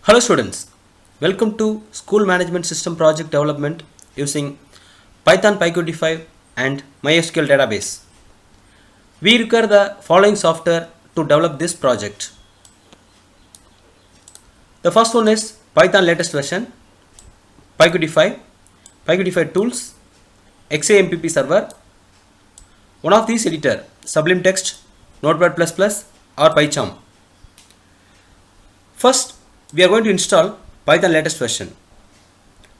Hello students, welcome to School Management System Project Development using Python PyQt5 and MySQL database. We require the following software to develop this project. The first one is Python latest version, PyQt5, PyQt5 tools, XAMPP server, one of these editor, Sublime Text, Notepad++ or PyCharm. First, we are going to install Python latest version.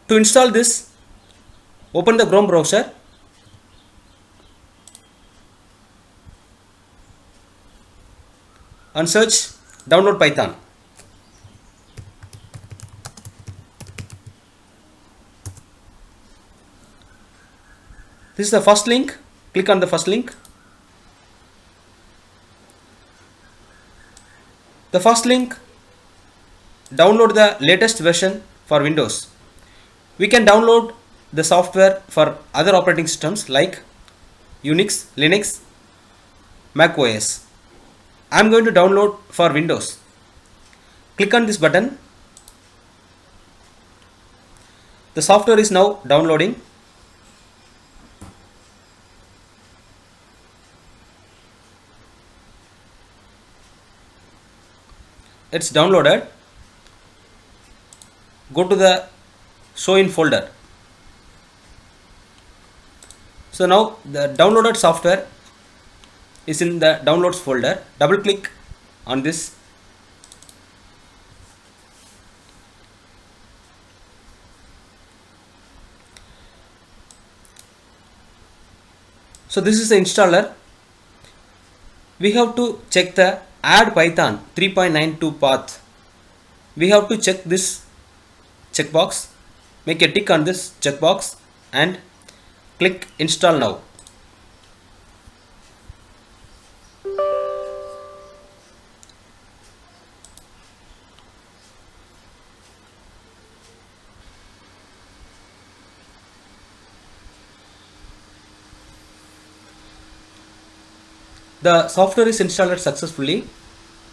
To install this, open the Chrome browser and search download Python. This is the first link. Click on the first link. The first link, download the latest version for Windows. We can download the software for other operating systems like Unix, Linux, Mac OS. I am going to download for Windows. Click on this button. The software is now downloading. It's downloaded. Go to the show in folder. So now the downloaded software is in the downloads folder. Double click on this. So this is the installer. We have to check the add Python 3.92 path. We have to check this checkbox, make a tick on this checkbox and click install now. The software is installed successfully.